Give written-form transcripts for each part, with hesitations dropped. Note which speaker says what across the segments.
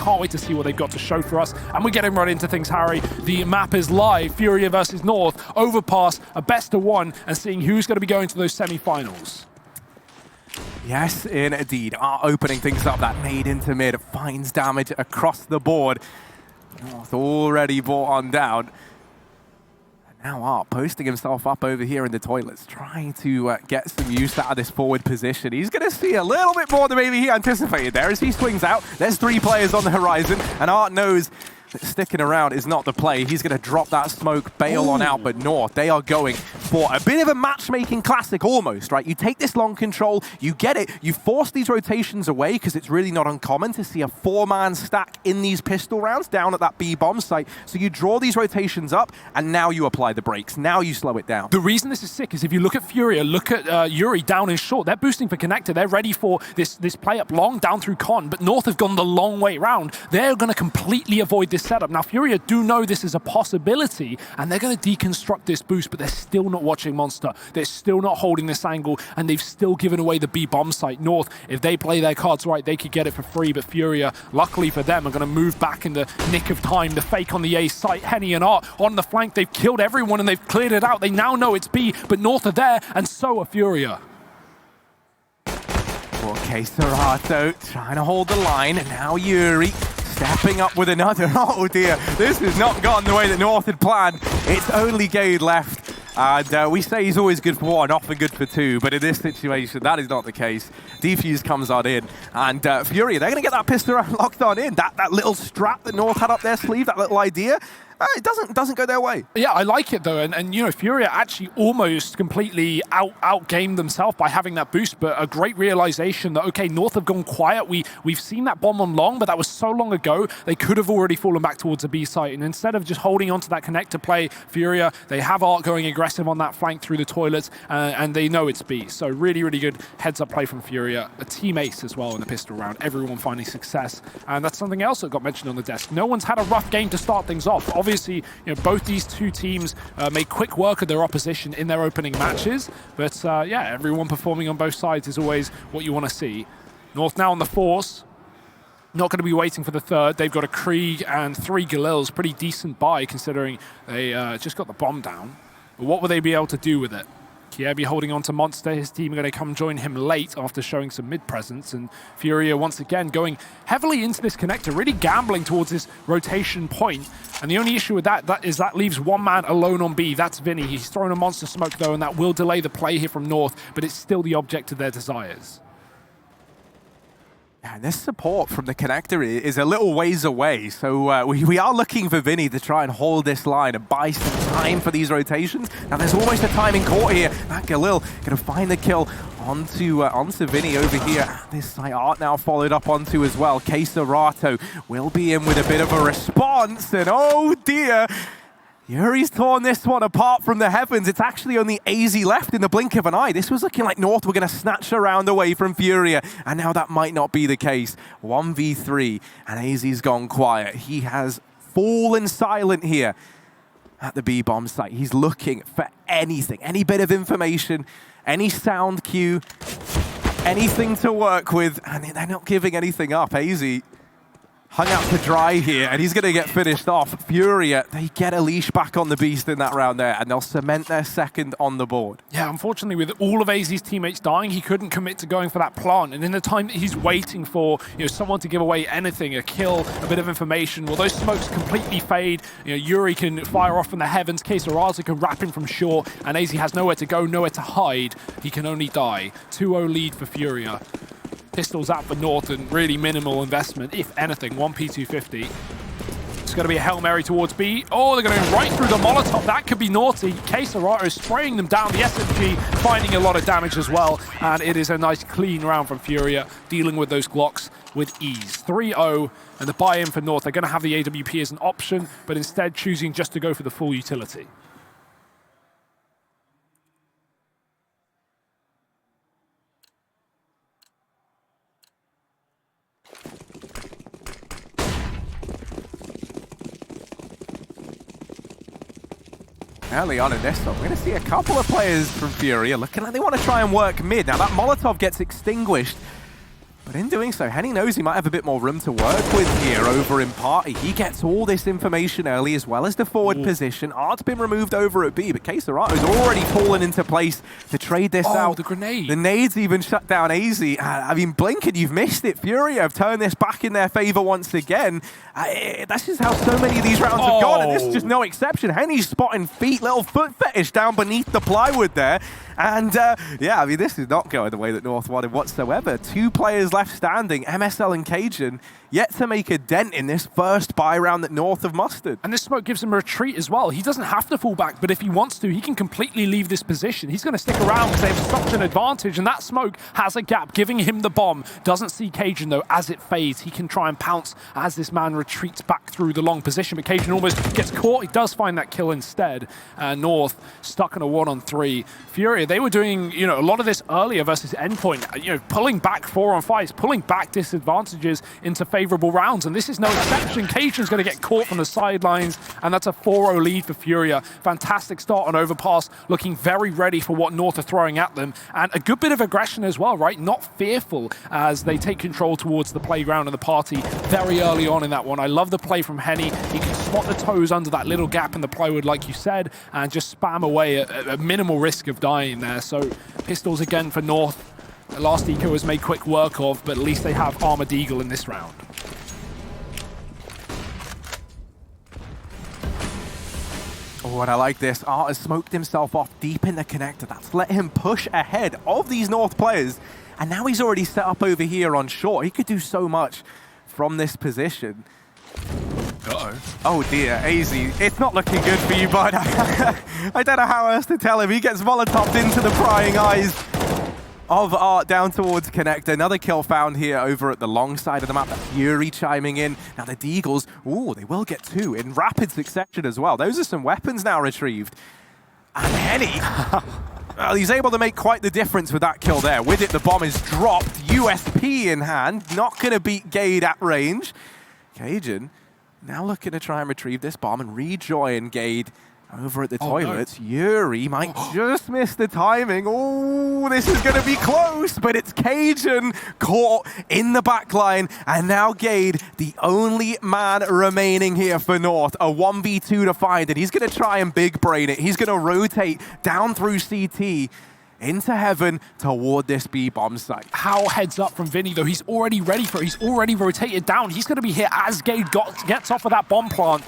Speaker 1: Can't wait to see what they've got to show for us. And we're getting right into things, Harry. The map is live. Furia versus North. Overpass, a best of one, and seeing who's going to be going to those semi-finals.
Speaker 2: Yes, indeed. Opening things up. That nade into mid finds damage across the board. North already brought on down. And now Art posting himself up over here in the toilets, trying to get some use out of this forward position. He's going to see a little bit more than maybe he anticipated there as he swings out. There's 3 players on the horizon, and Art knows that sticking around is not the play. He's going to drop that smoke, bail on out, but North, they are going for a bit of a matchmaking classic almost, right? You take this long control, you get it, you force these rotations away because it's really not uncommon to see a 4-man stack in these pistol rounds down at that B bomb site. So you draw these rotations up and now you apply the brakes. Now you slow it down.
Speaker 1: The reason this is sick is if you look at Furia, look at Yuri down in short, they're boosting for connector. They're ready for this play up long down through con, but North have gone the long way round. They're going to completely avoid this setup. Now Furia do know this is a possibility and they're going to deconstruct this boost, but they're still not watching Monster. They're still not holding this angle and they've still given away the B bomb site. North, if they play their cards right, they could get it for free, but Furia, luckily for them, are going to move back in the nick of time. The fake on the A site, Henny and Art on the flank. They've killed everyone and they've cleared it out. They now know it's B, but North are there and so are Furia.
Speaker 2: Okay, Serato trying to hold the line, and now Yuri stepping up with another. Oh dear, this has not gone the way that North had planned. It's only Gade left, and we say he's always good for 1, often good for 2, but in this situation, that is not the case. Defuse comes on in, and Furia, they're going to get that pistol locked on in. That little strap that North had up their sleeve, that little idea, it doesn't go their way.
Speaker 1: Yeah, I like it though, and you know, Furia actually almost completely outgamed themselves by having that boost, but a great realization that, okay, North have gone quiet. We've seen that bomb on long, but that was so long ago, they could have already fallen back towards the B site, and instead of just holding on to that connector play, Furia, they have Art going aggressive on that flank through the toilets, and they know it's B. So really, really good heads-up play from Furia. A team ace as well in the pistol round, everyone finding success, and that's something else that got mentioned on the desk. No one's had a rough game to start things off. Obviously, you know, both these two teams made quick work of their opposition in their opening matches, but yeah, everyone performing on both sides is always what you want to see. North now on the force, not going to be waiting for the third. They've got a Krieg and 3 Galils, pretty decent buy considering they just got the bomb down. But what will they be able to do with it? Kiebi holding on to Monster. His team are going to come join him late after showing some mid-presence. And Furia once again going heavily into this connector, really gambling towards this rotation point. And the only issue with that is that leaves 1 man alone on B. That's Vinny. He's thrown a Monster smoke though, and that will delay the play here from North, but it's still the object of their desires.
Speaker 2: And this support from the connector is a little ways away, so we are looking for Vinny to try and hold this line and buy some time for these rotations. Now there's almost a timing caught here. That Galil going to find the kill onto Vinny over here. This site Art now followed up onto as well. Serato will be in with a bit of a response, and oh dear, Yuri's torn this one apart from the heavens. It's actually only AZ left in the blink of an eye. This was looking like North were going to snatch a round away from Furia, and now that might not be the case. 1v3, and AZ's gone quiet. He has fallen silent here at the B-bomb site. He's looking for anything, any bit of information, any sound cue, anything to work with, and they're not giving anything up. AZ hung out to dry here, and he's going to get finished off. Furia, they get a leash back on the beast in that round there, and they'll cement their second on the board.
Speaker 1: Yeah, unfortunately, with all of AZ's teammates dying, he couldn't commit to going for that plant. And in the time that he's waiting for, you know, someone to give away anything, a kill, a bit of information, well, those smokes completely fade. You know, Yuri can fire off from the heavens, Serato can wrap in from short, and AZ has nowhere to go, nowhere to hide. He can only die. 2-0 lead for Furia. Pistols out for North and really minimal investment, if anything. 1P250. It's going to be a Hail Mary towards B. Oh, they're going to go right through the Molotov. That could be naughty. Serato spraying them down. The SMG finding a lot of damage as well. And it is a nice clean round from Furia, dealing with those Glocks with ease. 3-0, and the buy-in for North. They're going to have the AWP as an option, but instead choosing just to go for the full utility.
Speaker 2: Early on in this one, we're going to see a couple of players from Furia looking like they want to try and work mid. Now that Molotov gets extinguished, but in doing so, Henny knows he might have a bit more room to work with here over in Party. He gets all this information early, as well as the forward position. Art's been removed over at B, but K-Serato's already fallen into place to trade this out.
Speaker 1: The grenade.
Speaker 2: The nades even shut down AZ. I mean, Blinken, you've missed it. Furia have turned this back in their favor once again. That's just how so many of these rounds have gone, and this is just no exception. Henny's spotting feet, little foot fetish down beneath the plywood there. And yeah, I mean, this is not going the way that North wanted whatsoever. 2 players left standing, MSL and Cajun, yet to make a dent in this first buy round that North have mustered.
Speaker 1: And this smoke gives him a retreat as well. He doesn't have to fall back, but if he wants to, he can completely leave this position. He's going to stick around because they have such an advantage, and that smoke has a gap, giving him the bomb. Doesn't see Cajun, though, as it fades. He can try and pounce as this man retreats back through the long position, but Cajun almost gets caught. He does find that kill instead. North stuck in a 1-on-3. Furia, they were doing, you know, a lot of this earlier versus Endpoint, you know, pulling back 4-on-5s, pulling back disadvantages into favorable rounds, and this is no exception. Cajun's going to get caught from the sidelines, and that's a 4-0 lead for Furia. Fantastic start on Overpass, looking very ready for what North are throwing at them, and a good bit of aggression as well, right? Not fearful as they take control towards the playground and the party very early on in that one. I love the play from Henny. He can spot the toes under that little gap in the plywood, like you said, and just spam away at a minimal risk of dying there. So pistols again for North. The last eco was made quick work of, but at least they have Armored Eagle in this round.
Speaker 2: Oh, and I like this. Art has smoked himself off deep in the connector. That's let him push ahead of these North players. And now he's already set up over here on short. He could do so much from this position. Oh dear, AZ, it's not looking good for you, bud. I don't know how else to tell him. He gets Molotoved into the prying eyes of Art down towards connector. Another kill found here over at the long side of the map. That's Fury chiming in. Now the Deagles, ooh, they will get 2 in rapid succession as well. Those are some weapons now retrieved. And Henny, well, he's able to make quite the difference with that kill there. With it, the bomb is dropped. USP in hand. Not going to beat Gade at range. Cajun now looking to try and retrieve this bomb and rejoin Gade over at the toilets. No. Yuri might just miss the timing. Oh, this is going to be close, but it's Cajun caught in the back line. And now Gade, the only man remaining here for North. A 1v2 to find it. He's going to try and big brain it. He's going to rotate down through CT into heaven toward this B-bomb site.
Speaker 1: How heads up from Vinny, though. He's already ready for it. He's already rotated down. He's going to be here as Gade gets off of that bomb plant.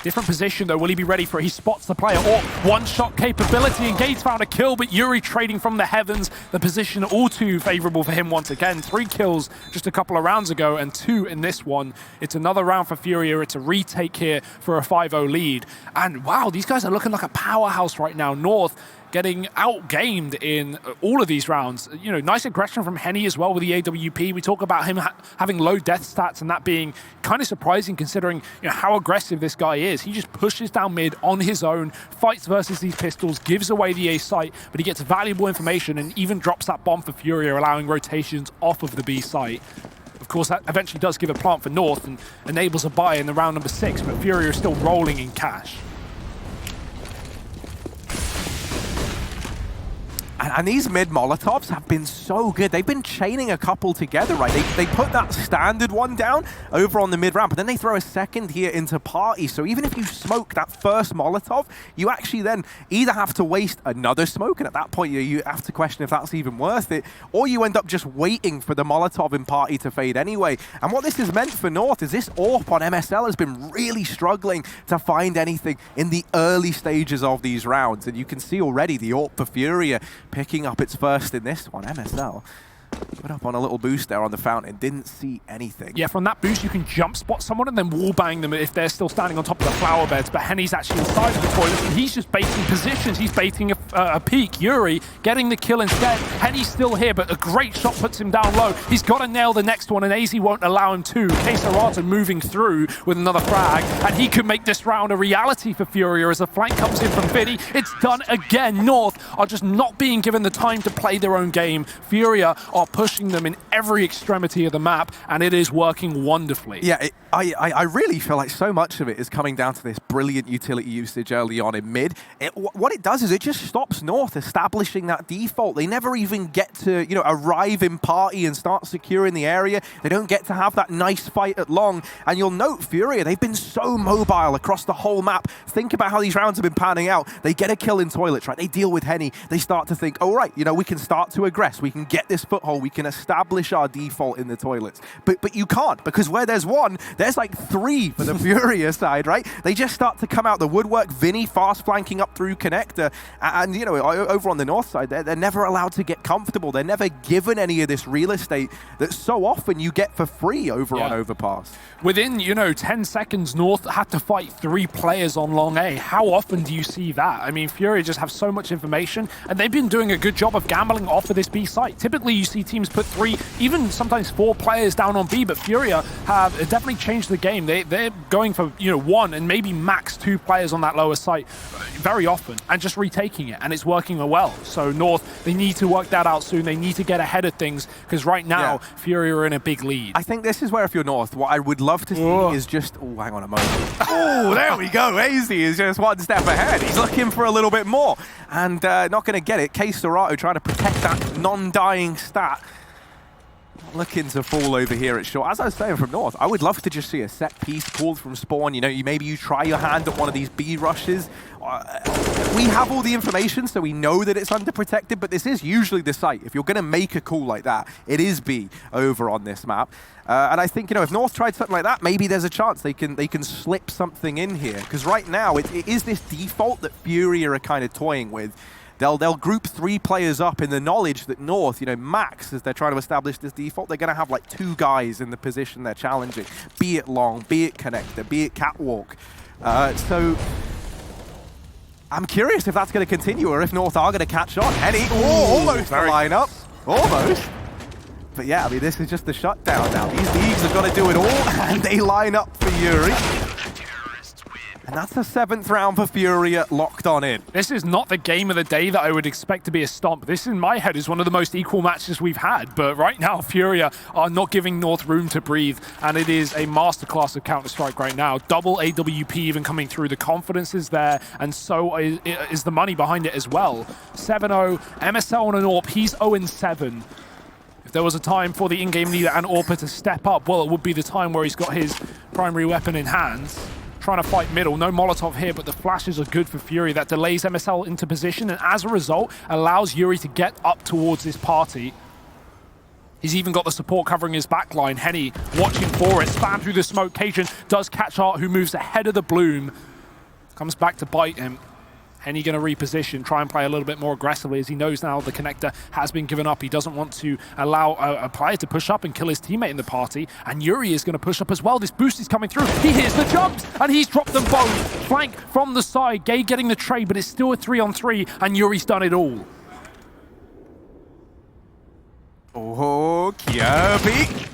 Speaker 1: Different position, though. Will he be ready for it? He spots the player. Or one-shot capability, and Gade's found a kill, but Yuri trading from the heavens. The position all too favorable for him once again. 3 kills just a couple of rounds ago, and 2 in this one. It's another round for Furia. It's a retake here for a 5-0 lead. And wow, these guys are looking like a powerhouse right now. North getting outgamed in all of these rounds. You know, nice aggression from Henny as well with the AWP. We talk about him having low death stats and that being kind of surprising considering, you know, how aggressive this guy is. He just pushes down mid on his own, fights versus these pistols, gives away the A site, but he gets valuable information and even drops that bomb for Furia, allowing rotations off of the B site. Of course, that eventually does give a plant for North and enables a buy in the round number 6, but Furia is still rolling in cash.
Speaker 2: And these mid Molotovs have been so good. They've been chaining a couple together, right? They put that standard one down over on the mid ramp, and then they throw a second here into party. So even if you smoke that first Molotov, you actually then either have to waste another smoke, and at that point you have to question if that's even worth it, or you end up just waiting for the Molotov in party to fade anyway. And what this has meant for North is this AWP on MSL has been really struggling to find anything in the early stages of these rounds. And you can see already the AWP for Furia picking up its first in this one. MSL put up on a little boost there on the fountain. Didn't see anything.
Speaker 1: Yeah, from that boost, you can jump spot someone and then wall bang them if they're still standing on top of the flower beds. But Henny's actually inside of the toilet and he's just baiting positions. He's baiting a peek. Yuri getting the kill instead. Henny's still here, but a great shot puts him down low. He's got to nail the next one and AZ won't allow him to. K-Serata moving through with another frag, and he could make this round a reality for Furia as the flank comes in from Vinny. It's done again. North are just not being given the time to play their own game. Furia are are pushing them in every extremity of the map, and it is working wonderfully.
Speaker 2: Yeah, I really feel like so much of it is coming down to this brilliant utility usage early on in mid. What it does is it just stops North establishing that default. They never even get to, arrive in party and start securing the area. They don't get to have that nice fight at long. And you'll note Furia, they've been so mobile across the whole map. Think about how these rounds have been panning out. They get a kill in toilets, right? They deal with Henny. They start to think, oh, right, we can start to aggress. We can get this foothold. We can establish our default in the toilets. But you can't, because where there's one, there's like three for the Furia side, right? They just start to come out the woodwork. Vinny fast flanking up through connector. And, over on the North side, they're never allowed to get comfortable. They're never given any of this real estate that so often you get for free over on Overpass.
Speaker 1: Within, 10 seconds, North had to fight 3 players on long A. How often do you see that? I mean, Furia just have so much information, and they've been doing a good job of gambling off of this B site. Typically, you see teams put 3, even sometimes 4 players down on B, but Furia have definitely changed the game. They're going for, 1 and maybe max 2 players on that lower site very often, and just retaking it, and it's working well. So North, they need to work that out soon. They need to get ahead of things, because right now, Furia are in a big lead.
Speaker 2: I think this is where, if you're North, what I would love to see is just... Oh, hang on a moment. Oh, there we go. Hazy is just one step ahead. He's looking for a little bit more, and not going to get it. K Serato trying to protect that non-dying stat. Looking to fall over here at short. As I was saying from North, I would love to just see a set piece called from spawn. Maybe you try your hand at one of these B rushes. We have all the information, so we know that it's underprotected, but this is usually the site. If you're going to make a call like that, it is B over on this map. And I think, if North tried something like that, maybe there's a chance they can slip something in here. Because right now, it is this default that Furia are kind of toying with. They'll group 3 players up in the knowledge that North, max, as they're trying to establish this default, they're going to have like 2 guys in the position they're challenging, be it long, be it connector, be it catwalk. So I'm curious if that's going to continue or if North are going to catch on. Henny, almost the lineup, almost. But yeah, I mean, this is just the shutdown now. These leagues have got to do it all, and they line up for Yuri. And that's the 7th round for Furia locked on in.
Speaker 1: This is not the game of the day that I would expect to be a stomp. This, in my head, is one of the most equal matches we've had. But right now, Furia are not giving North room to breathe. And it is a masterclass of Counter-Strike right now. Double AWP even coming through. The confidence is there. And so is the money behind it as well. 7-0. MSL on an AWP. He's 0-7. If there was a time for the in-game leader and AWPer to step up, well, it would be the time where he's got his primary weapon in hand. Trying to fight middle. No Molotov here, but the flashes are good for Fury. That delays MSL into position, and as a result, allows Yuri to get up towards this party. He's even got the support covering his backline. Henny watching for it. Spam through the smoke. Cajun does catch Art, who moves ahead of the Bloom. Comes back to bite him. Henny going to reposition, try and play a little bit more aggressively, as he knows now the connector has been given up. He doesn't want to allow a player to push up and kill his teammate in the party. And Yuri is going to push up as well. This boost is coming through. He hears the jumps, and he's dropped them both. Flank from the side. Gay getting the trade, but it's still a 3-on-3, and Yuri's done it all.
Speaker 2: Oh, Kirby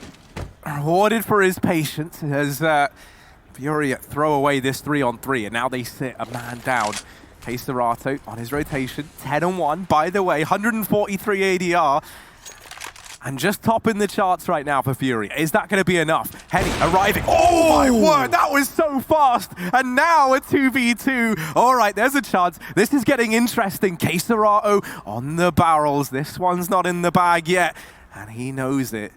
Speaker 2: rewarded for his patience as Fury throw away this 3-on-3, and now they sit a man down. K Serato on his rotation, 10-1, by the way, 143 ADR, and just topping the charts right now for Fury. Is that going to be enough? Henny arriving. Oh my word, that was so fast. And now a 2v2. All right, there's a chance. This is getting interesting. K Serato on the barrels. This one's not in the bag yet, and he knows it.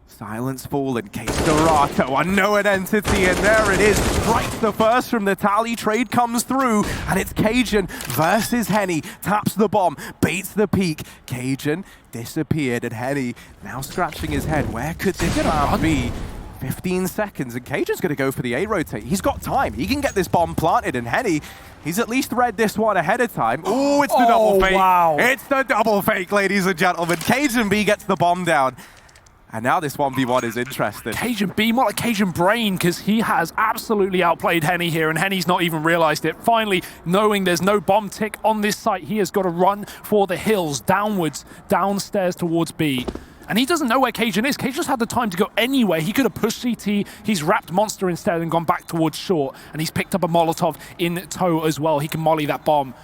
Speaker 2: Silence fallen. K Serato, unknown entity, and there it is. Strikes the first from the tally. Trade comes through, and it's Cajun versus Henny. Taps the bomb, baits the peak. Cajun disappeared, and Henny now scratching his head. Where could this man be? 15 seconds, and Cajun's going to go for the A rotate. He's got time. He can get this bomb planted, and Henny, he's at least read this one ahead of time. Oh, it's the double fake.
Speaker 1: Wow.
Speaker 2: It's the double fake, ladies and gentlemen. Cajun B gets the bomb down. And now this 1v1 is interesting.
Speaker 1: Cajun B, more like Cajun Brain, because he has absolutely outplayed Henny here, and Henny's not even realized it. Finally, knowing there's no bomb tick on this site, he has got to run for the hills, downwards, downstairs towards B. And he doesn't know where Cajun is. Cajun's had the time to go anywhere. He could have pushed CT. He's wrapped Monster instead and gone back towards short. And he's picked up a Molotov in tow as well. He can molly that bomb.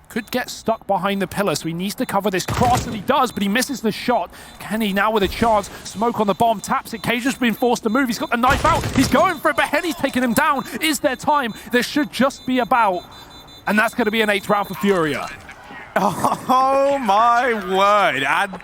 Speaker 1: could get stuck behind the pillar, so he needs to cover this cross, and he does, but he misses the shot. Henny now with a chance. Smoke on the bomb, taps it. Cage has been forced to move. He's got the knife out. He's going for it, but Henny's taking him down. Is there time? There should just be about. And that's going to be an 8th round for Furia.
Speaker 2: Oh my word. And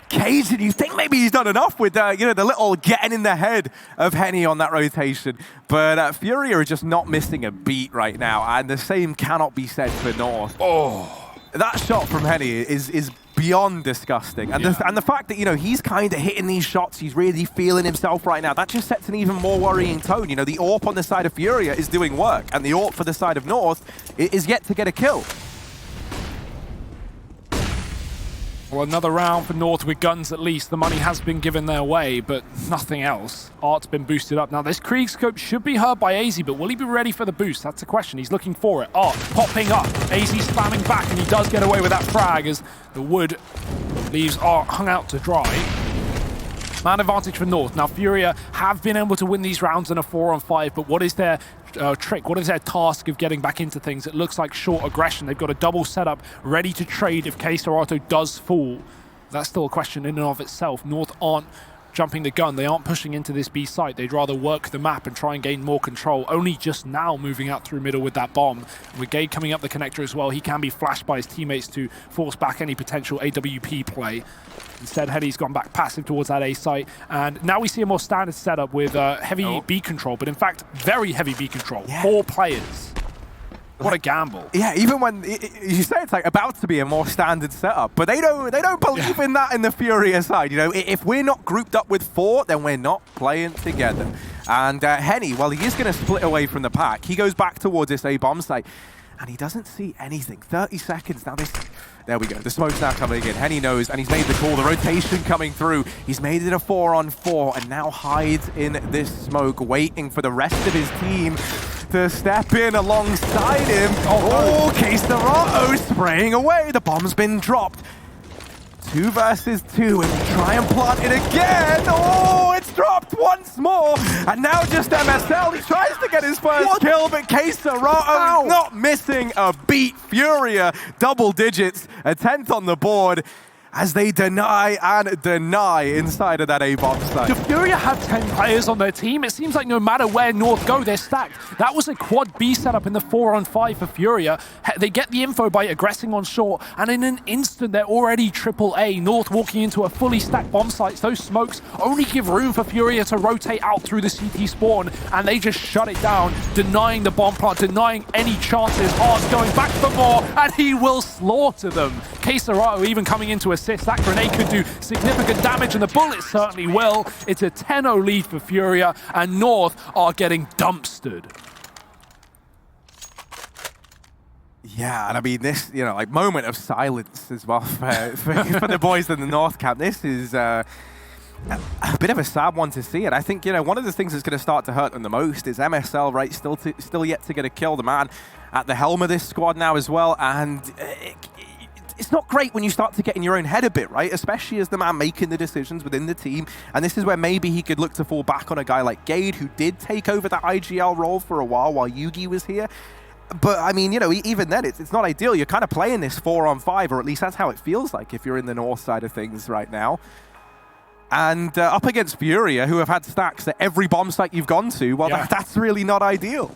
Speaker 2: Cage, and you think maybe he's done enough with the little getting in the head of Henny on that rotation. But Furia are just not missing a beat right now, and the same cannot be said for North. Oh, that shot from Henny is beyond disgusting. And, and the fact that, he's kind of hitting these shots, he's really feeling himself right now, that just sets an even more worrying tone. The AWP on the side of Furia is doing work, and the AWP for the side of North is yet to get a kill.
Speaker 1: Well, another round for North with guns at least. The money has been given their way, but nothing else. Art's been boosted up. Now, this Krieg scope should be heard by AZ, but will he be ready for the boost? That's the question. He's looking for it. Art popping up. AZ spamming back, and he does get away with that frag as the wood leaves Art hung out to dry. Man advantage for North. Now, Furia have been able to win these rounds in a 4-on-5, but what is their trick? What is their task of getting back into things? It looks like short aggression. They've got a double setup ready to trade if K-Serato does fall. That's still a question in and of itself. North aren't jumping the gun. They aren't pushing into this B site. They'd rather work the map and try and gain more control. Only just now moving out through middle with that bomb. With Gade coming up the connector as well, he can be flashed by his teammates to force back any potential AWP play. Instead, Henny's gone back passive towards that A site. And now we see a more standard setup with heavy B control, but in fact, very heavy B control. Yeah. 4 players. What a gamble.
Speaker 2: Yeah, even when you say it's like about to be a more standard setup, but they don't believe in that in the Furia side. If we're not grouped up with 4, then we're not playing together. And Henny, well, he is going to split away from the pack. He goes back towards this A bomb site, and he doesn't see anything. 30 seconds now. There we go. The smoke's now coming in. Henny knows, and he's made the call. The rotation coming through. He's made it a 4-on-4, and now hides in this smoke, waiting for the rest of his team to step in alongside him. Oh, K-Serato spraying away. The bomb's been dropped. 2 versus 2, and try and plant it again. Oh, it's dropped once more. And now just MSL. He tries to get his first kill, but K-Serato is not missing a beat. Furia, double digits, a 10th on the board, as they deny and deny inside of that A-bomb site.
Speaker 1: Do Furia have 10 players on their team? It seems like no matter where North go, they're stacked. That was a quad B setup in the 4-on-5 for Furia. They get the info by aggressing on short, and in an instant, they're already triple A. North walking into a fully stacked bomb site. Those smokes only give room for Furia to rotate out through the CT spawn, and they just shut it down, denying the bomb plant, denying any chances. Art's going back for more, and he will slaughter them. K-Serato even coming into assist. That grenade could do significant damage, and the bullet certainly will. It's a 10-0 lead for Furia, and North are getting dumpstered.
Speaker 2: Yeah, and I mean, this, moment of silence as well for the boys in the North camp. This is a bit of a sad one to see. And I think, one of the things that's going to start to hurt them the most is MSL, right? Still yet to get a kill. The man at the helm of this squad now as well. And it's not great when you start to get in your own head a bit, right? Especially as the man making the decisions within the team. And this is where maybe he could look to fall back on a guy like Gade, who did take over that IGL role for a while Yugi was here. But, I mean, even then, it's not ideal. You're kind of playing this 4-on-5, or at least that's how it feels like if you're in the North side of things right now. And up against Furia, who have had stacks at every bomb site you've gone to, well, that's really not ideal.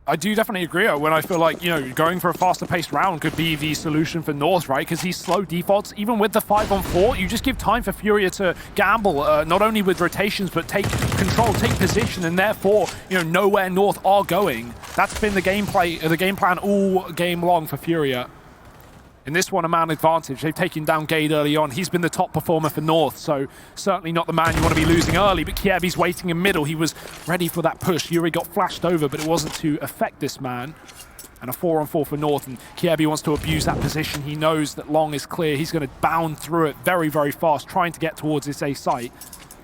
Speaker 1: I do definitely agree when I feel like, going for a faster paced round could be the solution for North, right? Because these slow defaults, even with the 5-on-4, you just give time for Furia to gamble, not only with rotations, but take control, take position, and therefore, know where North are going. That's been the game plan all game long for Furia. In this one, a man advantage. They've taken down Gade early on. He's been the top performer for North, so certainly not the man you want to be losing early. But Kiebi's waiting in middle. He was ready for that push. Yuri got flashed over, but it wasn't to affect this man. And a 4-on-4 for North, and Kiebi wants to abuse that position. He knows that long is clear. He's going to bound through it very, very fast, trying to get towards this A site.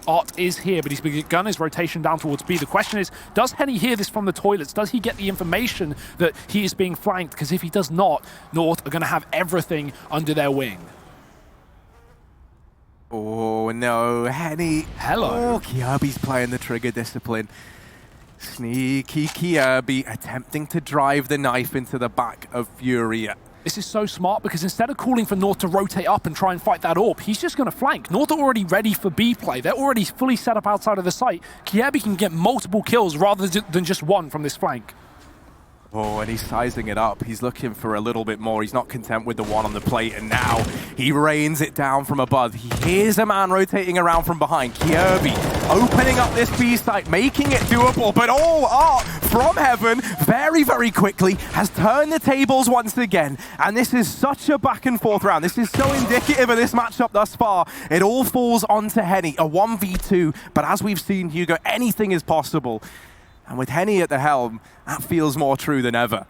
Speaker 1: Art is here, but he's begun his rotation down towards B. The question is, does Henny hear this from the toilets? Does he get the information that he is being flanked? Because if he does not, North are going to have everything under their wing.
Speaker 2: Oh, no. Henny.
Speaker 1: Hello.
Speaker 2: Oh, Kiebi's playing the trigger discipline. Sneaky Kirby attempting to drive the knife into the back of Furia.
Speaker 1: This is so smart because instead of calling for North to rotate up and try and fight that AWP, he's just going to flank. North are already ready for B play. They're already fully set up outside of the site. Kirby can get multiple kills rather than just one from this flank.
Speaker 2: Oh, and he's sizing it up. He's looking for a little bit more. He's not content with the one on the plate, and now he rains it down from above. He hears a man rotating around from behind. Kirby opening up this B site, making it doable, but Art from heaven very, very quickly has turned the tables once again, and this is such a back and forth round. This is so indicative of this matchup thus far. It all falls onto Henny, a 1v2, but as we've seen, Hugo, anything is possible. And with Henny at the helm, that feels more true than ever.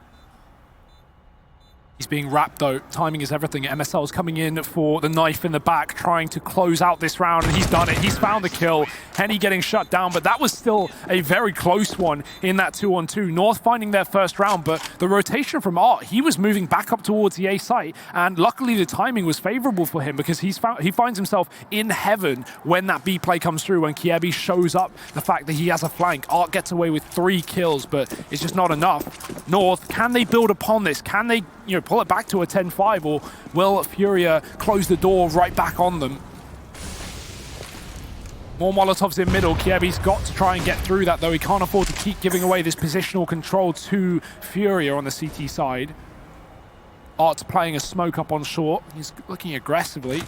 Speaker 1: He's being wrapped though. Timing is everything. MSL's coming in for the knife in the back, trying to close out this round, and he's done it. He's found the kill. Henny getting shut down, but that was still a very close one in that 2-on-2. North finding their first round, but the rotation from Art, he was moving back up towards the A site, and luckily the timing was favorable for him because he finds himself in heaven when that B play comes through, when Kirby shows up the fact that he has a flank. Art gets away with 3 kills, but it's just not enough. North, can they build upon this? Can they, pull it back to a 10-5, or will Furia close the door right back on them? More Molotovs in middle. Kirby's got to try and get through that, though. He can't afford to keep giving away this positional control to Furia on the CT side. Art's playing a smoke up on short. He's looking aggressively.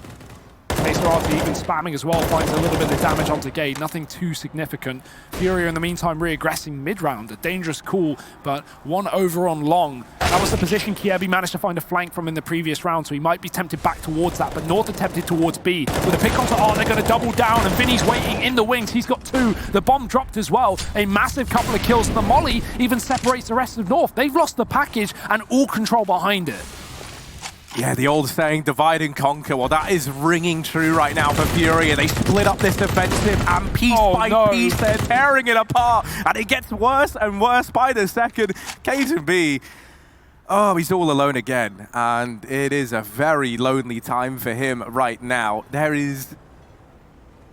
Speaker 1: Art's even spamming as well, finds a little bit of damage onto Gade, nothing too significant. Furia in the meantime re-aggressing mid-round, a dangerous call, but 1 over on long. That was the position Kirby managed to find a flank from in the previous round, so he might be tempted back towards that, but North attempted towards B. With a pick onto Art, they're going to double down, and Vinny's waiting in the wings. He's got 2. The bomb dropped as well. A massive couple of kills. The molly even separates the rest of North. They've lost the package and all control behind it.
Speaker 2: Yeah, the old saying, divide and conquer. Well, that is ringing true right now for Furia. They split up this defensive, and piece by piece, they're tearing it apart. And it gets worse and worse by the second. Cajun B, oh, he's all alone again. And it is a very lonely time for him right now. There is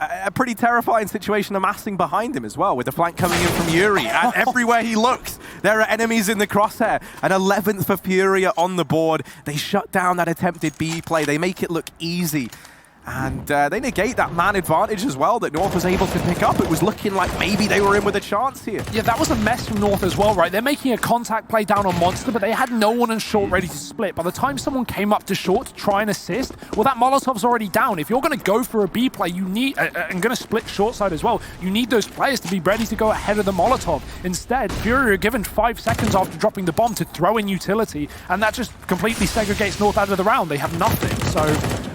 Speaker 2: a pretty terrifying situation amassing behind him as well, with the flank coming in from Yuri. And everywhere he looks, there are enemies in the crosshair. An 11th for Furia on the board. They shut down that attempted B play. They make it look easy. And they negate that man advantage as well that North was able to pick up. It was looking like maybe they were in with a chance here.
Speaker 1: Yeah, that was a mess from North as well, right? They're making a contact play down on Monster, but they had no one in short ready to split. By the time someone came up to short to try and assist, well, that Molotov's already down. If you're going to go for a B play, you need, and going to split short side as well, you need those players to be ready to go ahead of the Molotov. Instead, Furia are given 5 seconds after dropping the bomb to throw in utility, and that just completely segregates North out of the round. They have nothing, so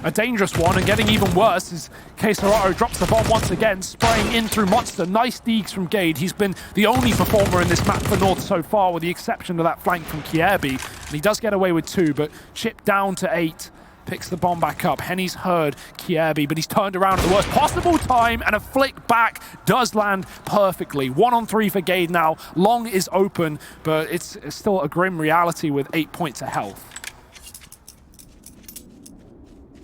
Speaker 1: a dangerous one, and getting even worse is Quesarato drops the bomb once again, spraying in through Monster. Nice deeks from Gade. He's been the only performer in this map for North so far, with the exception of that flank from Kirby. And he does get away with 2, but chipped down to 8. Picks the bomb back up. Henny's heard Kirby, but he's turned around at the worst possible time, and a flick back does land perfectly. 1 on 3 for Gade now. Long is open, but it's still a grim reality with 8 points of health.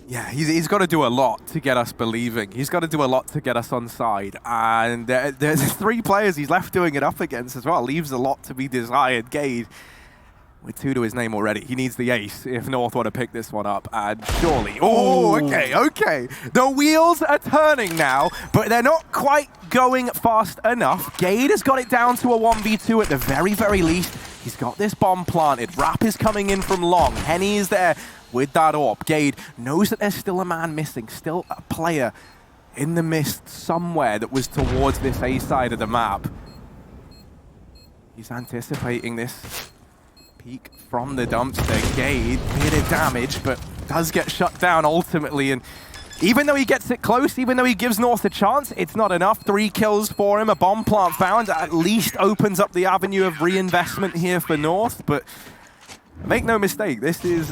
Speaker 2: Yeah, he's got to do a lot to get us believing. He's got to do a lot to get us on side. And there's 3 players he's left doing it up against as well. Leaves a lot to be desired. Gade, with 2 to his name already. He needs the ace if North want to pick this one up. And surely... Oh, okay. The wheels are turning now, but they're not quite going fast enough. Gade has got it down to a 1v2 at the very, very least. He's got this bomb planted. Rap is coming in from long. Henny is there with that AWP. Gade knows that there's still a man missing, still a player in the mist somewhere that was towards this A side of the map. He's anticipating this peek from the dumpster. Gade, bit of damage, but does get shut down ultimately. And even though he gets it close, even though he gives North a chance, it's not enough. 3 kills for him, a bomb plant found. At least opens up the avenue of reinvestment here for North, but make no mistake, this is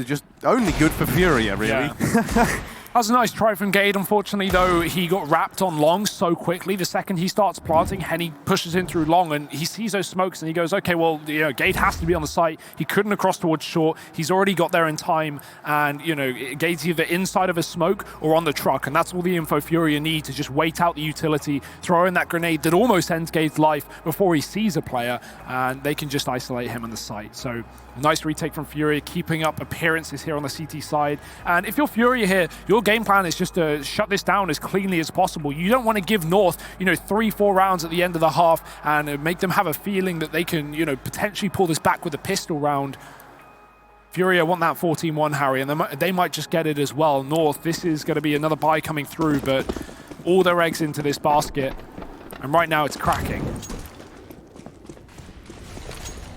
Speaker 2: just only good for Furia, really.
Speaker 1: Yeah. was a nice try from Gade. Unfortunately, though, he got wrapped on long so quickly. The second he starts planting, Henny pushes in through long, and he sees those smokes, and he goes, okay, well, you know, Gade has to be on the site. He couldn't have crossed towards short. He's already got there in time, and, you know, Gade's either inside of a smoke or on the truck, and that's all the info Furia need to just wait out the utility, throw in that grenade that almost ends Gade's life before he sees a player, and they can just isolate him on the site. So, nice retake from Furia, keeping up appearances here on the CT side. And if you're Furia here, your game plan is just to shut this down as cleanly as possible. You don't want to give North, you know, 3-4 rounds at the end of the half and make them have a feeling that they can, you know, potentially pull this back with a pistol round. Furia want that 14-1, Harry, and they might just get it as well. North, this is going to be another buy coming through, but all their eggs into this basket, and right now it's cracking.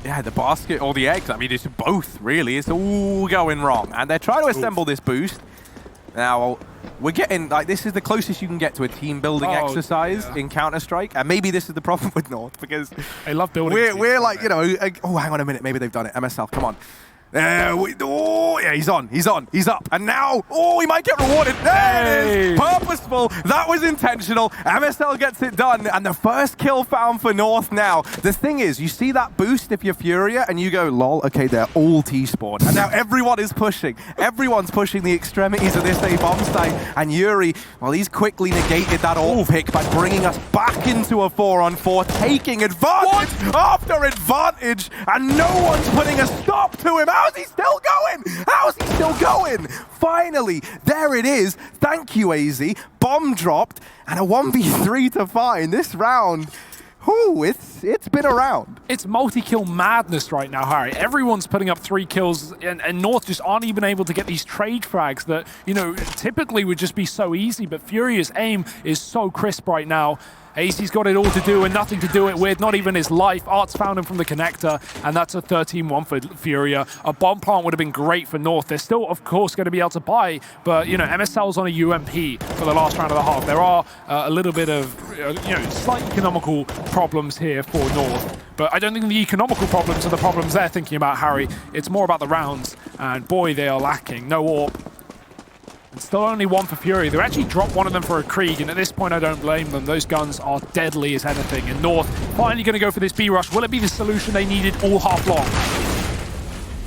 Speaker 2: Yeah, the basket or the eggs, I mean, it's both, really. It's all going wrong. And they're trying to assemble this boost. Now, we're getting, like, this is the closest you can get to a team-building exercise in Counter-Strike. And maybe this is the problem with North, because
Speaker 1: I love building.
Speaker 2: We're like, you know, oh, hang on a minute, maybe they've done it. MSL, come on. Oh, yeah, he's on, he's up. And now, oh, he might get rewarded. There it is, purposeful. That was intentional. MSL gets it done, and the first kill found for North now. The thing is, you see that boost if you're Furia, and you go, lol, okay, they're all T-spawn. And now everyone is pushing. Everyone's pushing the extremities of this A-bomb site. And Yuri, well, he's quickly negated that ult pick by bringing us back into a 4-on-4, taking advantage after advantage, and no one's putting a stop to him. How's he still going? How's he still going? Finally, there it is. Thank you, AZ. Bomb dropped, and a 1v3 to find this round. Whew, it's been around.
Speaker 1: It's multi-kill madness right now, Harry. Everyone's putting up 3 kills, and North just aren't even able to get these trade frags that, you know, typically would just be so easy, but Furia's aim is so crisp right now. AZ's got it all to do and nothing to do it with, not even his life. Art's found him from the connector, and that's a 13-1 for Furia. A bomb plant would have been great for North. They're still, of course, going to be able to buy, but, you know, MSL's on a UMP for the last round of the half. There are a little bit of, you know, slight economical problems here for North, but I don't think the economical problems are the problems they're thinking about, Harry. It's more about the rounds, and boy, they are lacking. No AWP. It's still only 1 for Fury. They actually dropped one of them for a Krieg, and at this point I don't blame them. Those guns are deadly as anything. And North finally going to go for this B-rush. Will it be the solution they needed all half long?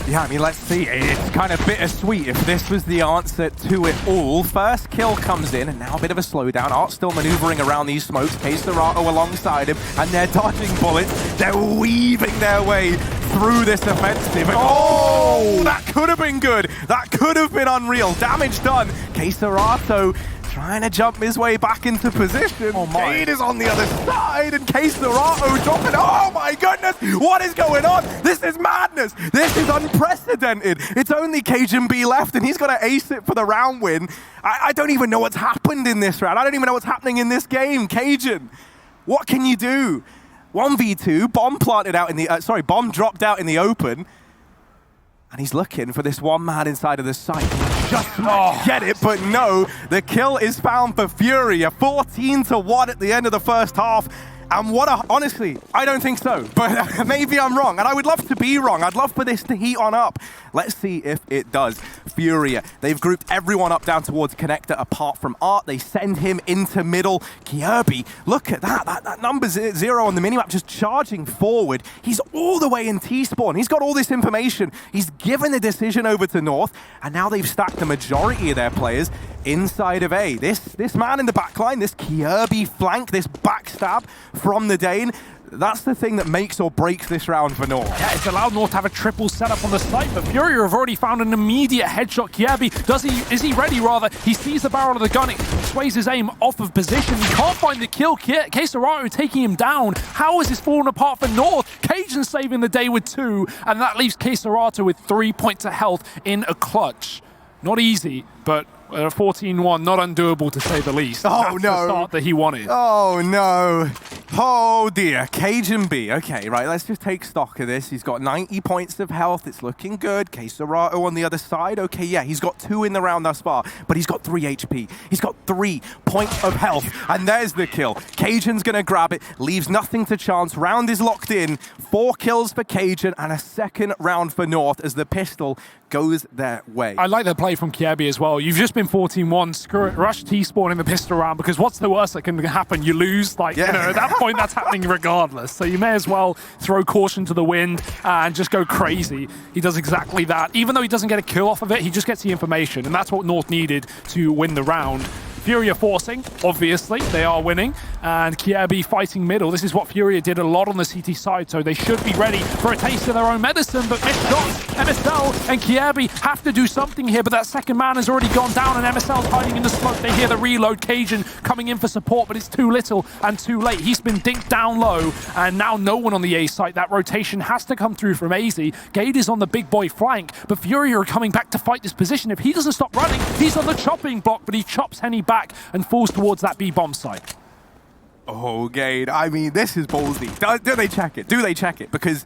Speaker 2: Yeah, I mean, let's see. It's kind of bittersweet if this was the answer to it all. First kill comes in, and now a bit of a slowdown. Art's still maneuvering around these smokes. K-Serato alongside him, and they're dodging bullets. They're weaving their way through this offensive. Oh, that could have been good. That could have been unreal. Damage done. K-Serato trying to jump his way back into position. Oh my. Gade is on the other side, and K-Serato dropping. Oh my goodness, what is going on? This is madness. This is unprecedented. It's only Cajun B left, and he's got to ace it for the round win. I don't even know what's happened in this round. I don't even know what's happening in this game. Cajun, what can you do? 1v2, bomb planted out in the, bomb dropped out in the open. And he's looking for this one man inside of the site. Just get it, but no. The kill is found for Furia. 14-1 at the end of the first half. And honestly, I don't think so, but maybe I'm wrong. And I would love to be wrong. I'd love for this to heat on up. Let's see if it does. Furia, they've grouped everyone up down towards connector apart from Art. They send him into middle. Kirby, look at that. That number's 0 on the minimap, just charging forward. He's all the way in T-spawn. He's got all this information. He's given the decision over to North, and now they've stacked the majority of their players inside of A. This man in the backline, this Kirby flank, this backstab from the Dane, that's the thing that makes or breaks this round for North.
Speaker 1: Yeah, it's allowed North to have a triple setup on the site, but Furia have already found an immediate headshot. Kirby, is he ready rather? He sees the barrel of the gun, it sways his aim off of position. He can't find the kill. K-Serato taking him down. How is this falling apart for North? Cajun saving the day with 2, and that leaves K-Serato with 3 points of health in a clutch. Not easy, but 14-1, not undoable to say the least.
Speaker 2: Oh,
Speaker 1: That's
Speaker 2: no.
Speaker 1: the start that he wanted.
Speaker 2: Oh, no. Oh, dear. Cajun B. Okay, right, let's just take stock of this. He's got 90 points of health. It's looking good. K-Serato on the other side. Okay, yeah, he's got 2 in the round thus far, but he's got 3 HP. He's got 3 points of health, and there's the kill. Cajun's going to grab it, leaves nothing to chance. Round is locked in. 4 kills for Cajun, and a second round for North as the pistol goes their way.
Speaker 1: I like the play from Kiebi as well. You've just been 14-1. Screw it. Rush T-spawn in the pistol round, because what's the worst that can happen? You lose. Like, you know, at that point, that's happening regardless. So you may as well throw caution to the wind and just go crazy. He does exactly that. Even though he doesn't get a kill off of it, he just gets the information, and that's what North needed to win the round. Furia forcing, obviously, they are winning, and Kiebi fighting middle. This is what Furia did a lot on the CT side, so they should be ready for a taste of their own medicine, but missed shots. MSL and Kiebi have to do something here, but that second man has already gone down, and MSL's hiding in the smoke. They hear the reload, Cajun coming in for support, but it's too little and too late. He's been dinked down low, and now no one on the A site. That rotation has to come through from AZ. Gade is on the big boy flank, but Furia are coming back to fight this position. If he doesn't stop running, he's on the chopping block, but he chops Henny back and falls towards that B-bomb site.
Speaker 2: Oh, Gade, I mean, this is ballsy. Do they check it? Do they check it? Because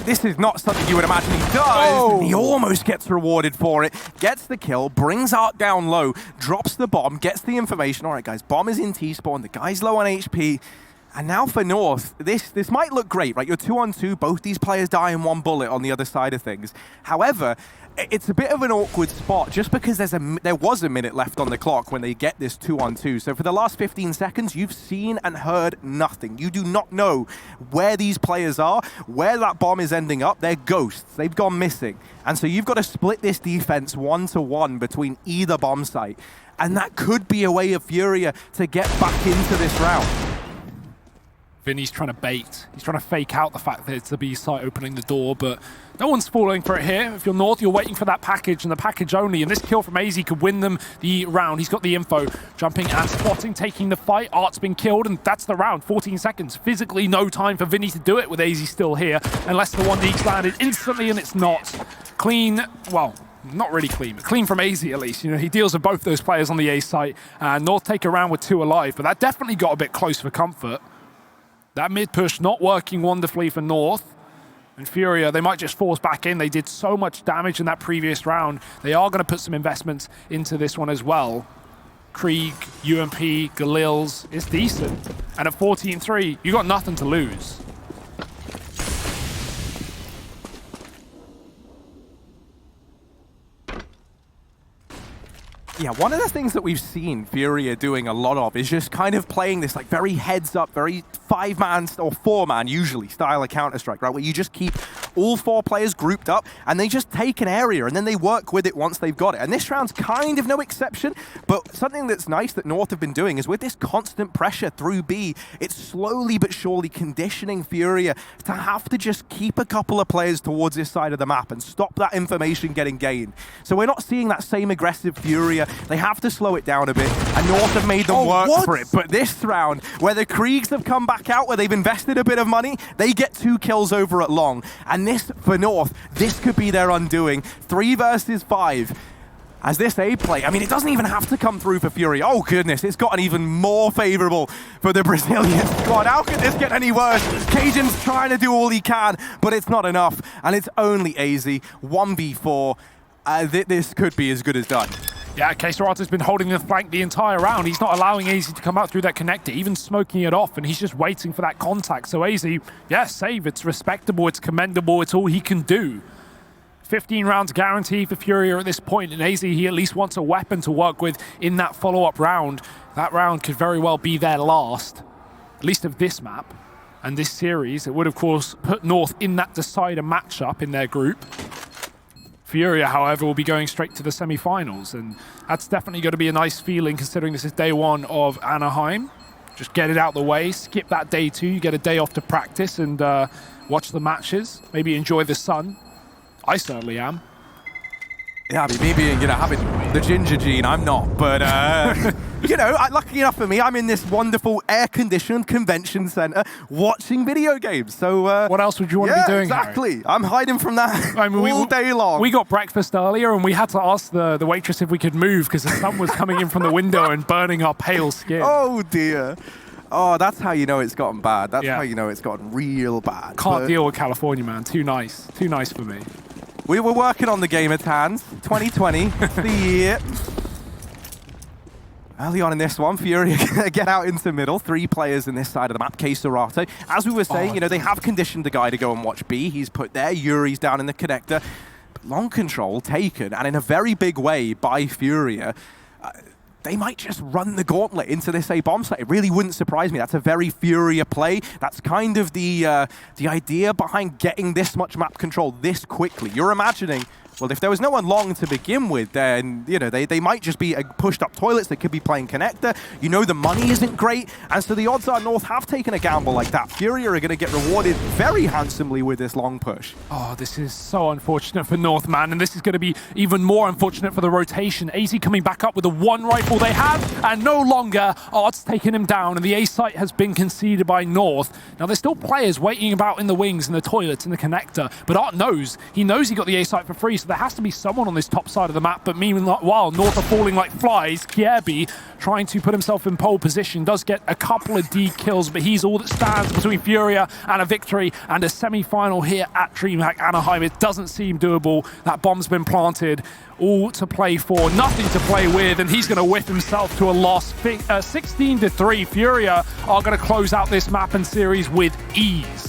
Speaker 2: this is not something you would imagine he does. Oh. He almost gets rewarded for it. Gets the kill, brings Arc down low, drops the bomb, gets the information. All right, guys, bomb is in T-spawn. The guy's low on HP. And now for North, this might look great, right? You're 2-on-2, both these players die in one bullet on the other side of things. However, it's a bit of an awkward spot just because there was a minute left on the clock when they get this 2-on-2. So for the last 15 seconds, you've seen and heard nothing. You do not know where these players are, where that bomb is ending up. They're ghosts. They've gone missing. And so you've got to split this defense 1-to-1 between either bomb site. And that could be a way of Furia to get back into this round.
Speaker 1: Vinny's trying to bait. He's trying to fake out the fact that it's the B site opening the door, but no one's falling for it here. If you're North, you're waiting for that package and the package only, and this kill from AZ could win them the round. He's got the info. Jumping and spotting, taking the fight. Art's been killed, and that's the round. 14 seconds. Physically, no time for Vinny to do it with AZ still here, unless the one Deek's landed instantly, and it's not. Clean, well, not really clean, but clean from AZ at least. You know, he deals with both those players on the A site, and North take a round with 2 alive, but that definitely got a bit close for comfort. That mid push not working wonderfully for North. And Furia, they might just force back in. They did so much damage in that previous round. They are going to put some investments into this one as well. Krieg, UMP, Galils, it's decent. And at 14-3, you got nothing to lose.
Speaker 2: Yeah, one of the things that we've seen Furia doing a lot of is just kind of playing this like very heads up, very 5-man or 4-man usually style of Counter-Strike, right? Where you just keep all 4 players grouped up and they just take an area and then they work with it once they've got it. And this round's kind of no exception, but something that's nice that North have been doing is with this constant pressure through B, it's slowly but surely conditioning Furia to have to just keep a couple of players towards this side of the map and stop that information getting gained. So we're not seeing that same aggressive Furia. They have to slow it down a bit, and North have made them work for it. But this round, where the Kriegs have come back out, where they've invested a bit of money, they get 2 kills over at long. And this, for North, this could be their undoing. 3 versus 5. As this A play, I mean, it doesn't even have to come through for Furia. Oh, goodness, it's gotten even more favorable for the Brazilian squad. How could this get any worse? Cajun's trying to do all he can, but it's not enough. And it's only AZ, 1v4. This could be as good as done.
Speaker 1: Yeah, K-Serato's been holding the flank the entire round. He's not allowing AZ to come out through that connector, even smoking it off, and he's just waiting for that contact. So AZ, yeah, save. It's respectable, it's commendable, it's all he can do. 15 rounds guaranteed for Furia at this point, and AZ, he at least wants a weapon to work with in that follow-up round. That round could very well be their last, at least of this map and this series. It would, of course, put North in that decider matchup in their group. Furia, however, will be going straight to the semi-finals, and that's definitely going to be a nice feeling considering this is day 1 of Anaheim. Just get it out the way, skip that day 2, you get a day off to practice and watch the matches, maybe enjoy the sun. I certainly am.
Speaker 2: Yeah, I mean, maybe, you know, having the ginger gene, I'm not, but, you know, lucky enough for me, I'm in this wonderful air-conditioned convention center watching video games, so...
Speaker 1: what else would you want to be doing,
Speaker 2: exactly.
Speaker 1: Harry?
Speaker 2: I'm hiding from that all day long.
Speaker 1: We got breakfast earlier, and we had to ask the waitress if we could move because the sun was coming in from the window and burning our pale skin.
Speaker 2: Oh, dear. Oh, that's how you know it's gotten bad. That's how you know it's gotten real bad.
Speaker 1: Can't deal with California, man. Too nice. Too nice for me.
Speaker 2: We were working on the game at hands. 2020, the year. Early on in this one, Furia get out into middle. 3 players in this side of the map. K-Serato. As we were saying, you know, they have conditioned the guy to go and watch B. He's put there. Yuri's down in the connector. long control taken, and in a very big way by Furia. They might just run the gauntlet into this A bomb site. It really wouldn't surprise me. That's a very Furia play. That's kind of the idea behind getting this much map control this quickly. You're imagining, well, if there was no one long to begin with, then, you know, they might just be pushed up toilets. They could be playing connector. You know the money isn't great. And so the odds are North have taken a gamble like that. Furia are going to get rewarded very handsomely with this long push.
Speaker 1: Oh, this is so unfortunate for North, man. And this is going to be even more unfortunate for the rotation. AZ coming back up with the one rifle they have, and no longer Art's taking him down. And the A site has been conceded by North. Now, there's still players waiting about in the wings, in the toilets, in the connector. But Art knows. He knows he got the A site for free, so there has to be someone on this top side of the map. But meanwhile, North are falling like flies. Kierby trying to put himself in pole position, does get a couple of D kills, but he's all that stands between Furia and a victory and a semi-final here at DreamHack Anaheim. It doesn't seem doable. That bomb's been planted. All to play for, nothing to play with, and he's going to whiff himself to a loss. 16-3. Furia are going to close out this map and series with ease.